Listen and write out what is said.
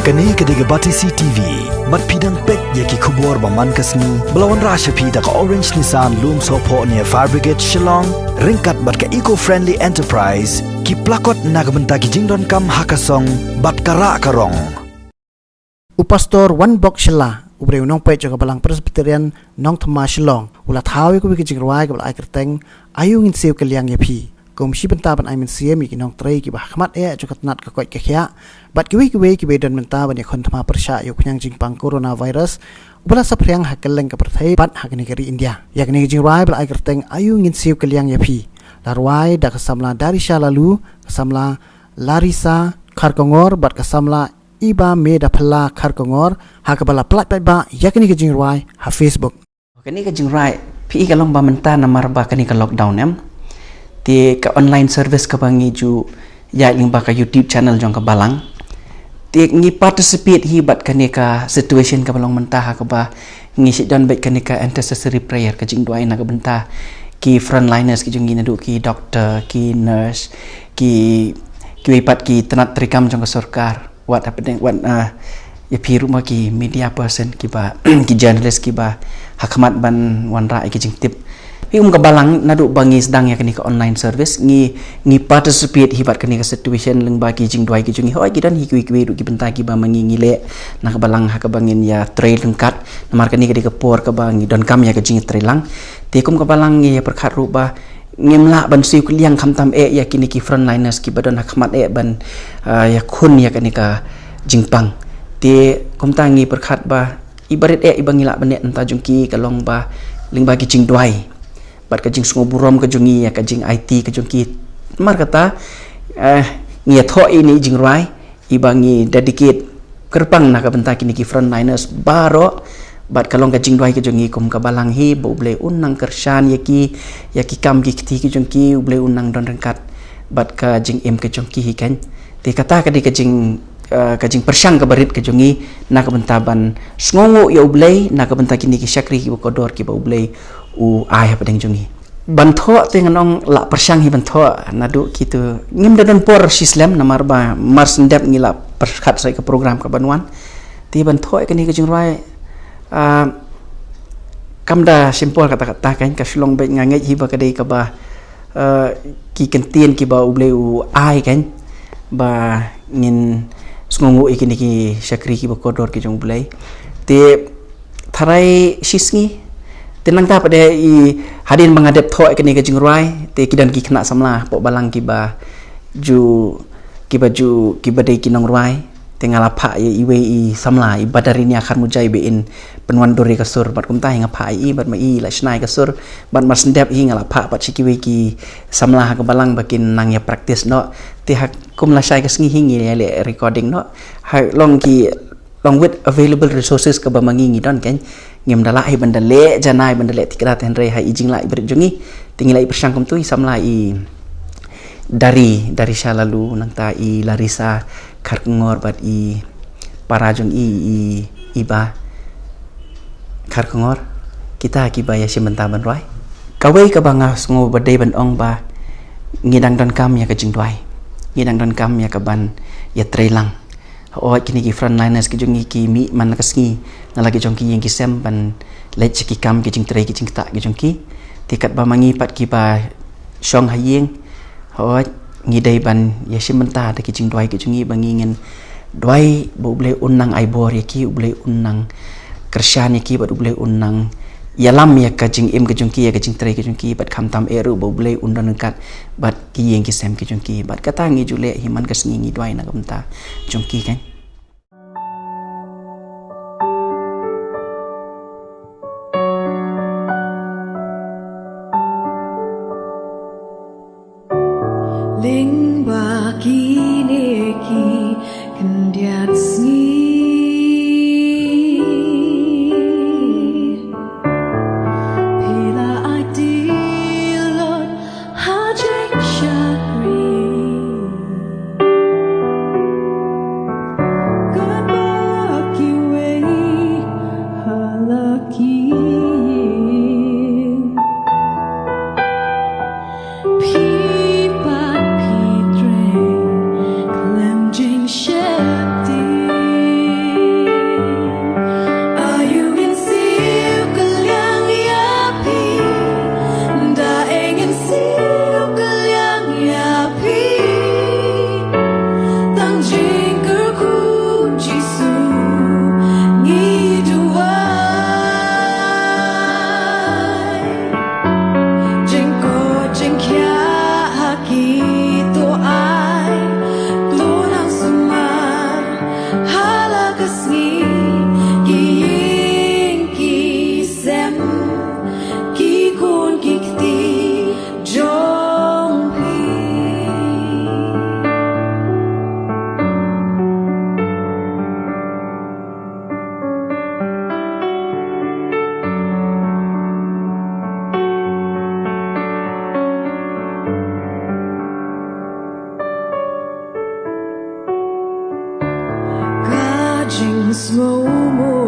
Kani kediga bati CTV, mat pidang pek yaki kubur baman kasni, belawan rasha pida ka Orange Nissan Loom Sopo near Fire Brigade Shillong, ringkat bat ka eco-friendly enterprise, ki plakot nagbenta ki jingdon kam hakasong, bat kara karong. Upastor Wan Bok Shilla, ubre unong pe joka balang Presbyterian nong Thama Shillong, ulat hawi ko biki jingrawai ka balai kerteng, ayu ngin siu ke liang yapi. Komisi bentaban ai men siami ki nong trei ki bah khmat joka tnat ka koi ka khia, bat ki we don bentaban ya khon Thama persha yo khnyang jingpang coronavirus, ubala sapriang hakeleng ka perthai pat hak negeri India. Yak ni jingrawai balai kerteng ayu ngin siu ke liang yapi. Larwai da kasamla dari lalu, kasamla Larisa Kharkongor bat kasamla iba meda phala Kharkongor hakabala plat ba yakni ke jingrai ha Facebook kani ke jingrai pi kalong ba menta namar ba kani ka lockdown em ti ka online service ka bangi ju ya ling ba ka YouTube channel jong ka balang ti ngi participate hi bat kani ka situation ka balong menta ha ka ba ngi si don bet kani ka intercessory prayer ka jingdwai na ka benta ki frontliners ki jungi na du ki doctor ki nurse ki pat ki tenat trikam jong ka sarkar what happening ya pi rumah ki media person ki ba ki journalist ki ba hakmat ban wan ra ki jing tip pi ka balang nadu bangi sedang ya kini ka online service ngi participate hibat kini ka situation leng ba ki jing dwai ki jungi hoi ki dan hi ki du ki benta ki ba mangi ngile na ka balang ha ka bangin ya trail lengkat namar kini ka por ka bangi don kam ya ka jing trailang te kum ka balang ngi ya perkhat ru ba ngimla ban siu kliang khamtam ya kini ki frontliners ki badon hakmat ban ya khun ya kani ka jingpang te komtangi perkhat ba ibarit ibangila banet enta jungki kalong ba lingba ki jingdwai bat ka jing sungoburom ka jungi ya ka jing IT ka jungki mar kata ngia tho ini jingrai ibangi dedicate kerpang na ka benta kini ki frontliners baro bat kalong ka jingdwai ka jungi kum ka balang hi bo ble unang kershan yaki kam ki kti ki jungki ble unang don rengkat bat ka jing em ka jungki hi kan te kata ka di ka jing persyang ka barit ka jungi na ka bentaban sngongo ya ble na ka benta kini ki syakri ki kodor ki bo ble u ai pa ding jungi bantho te nganong la persyang hi bantho nadu kitu ngim dan por sislam namar ba mars ndap ngila perkhat sai ka program ka banwan ti bantho ka ni ka jingrai kamda simpol kata-kata kan ka silong bet nganget hi ba kadai ka ba ki kentien ki ba uble u ai kan ba ngin sngongo ikini ki syakri ki ba kodor ki jong bulai te tharai sisngi tenang ta pada i hadin mengadep tho ikini ka jingrai te kidan ki kena samla pok balang ki ba ju ki badai ki nong ruai tinggal apa iwe i samla i badari ni akan mujai bein penwan dori kasur bat kumta hinga pa i bat mai la snai kasur bat mas ndep hinga la pa bat chikiwe ki samla ka balang bakin nang ya practice no ti hak kum la sai ka sngi hingi le recording no ha long with available resources ka ba mangingi don kan ngem dala ai bandale janai bandale tikra tenre ha ijing la ibrit jungi tinggal i persang kum tu i samla i dari lalu nang ta i Larisa Kharkongor bat i parajung i iba Kharkongor kita akiba ya simenta ban roi kawai ka banga sngo badai ban ong ba ngidang don kam ya ka jingdwai ngidang don kam ya ka ban ya trailang o kini ki frontliners ki jungi ki mi man ka sngi na lagi jong ki yang ki sem ban lech ki kam ki jing trei ki jing ta ki jong ki tikat ba mangi pat ki ba shong hayeng ho ngidai ban ya simenta da ki jingdwai ki jungi bangingen dwai bo ble unang aibor ya ki ble unang kershan ya ki ba ble unang yalam ya ka jing im ka jungki ya ka jing trei ka jungki bat kham tam eru bo ble undan kat bat ki yeng ki sem ki jungki bat kata ngi jule himan ka sngi ngi dwai na gamta jungki kan ling ba ki ne ki kendiat sngi halakasni kiing kisem kikun kikti jongpi Kajing slow mo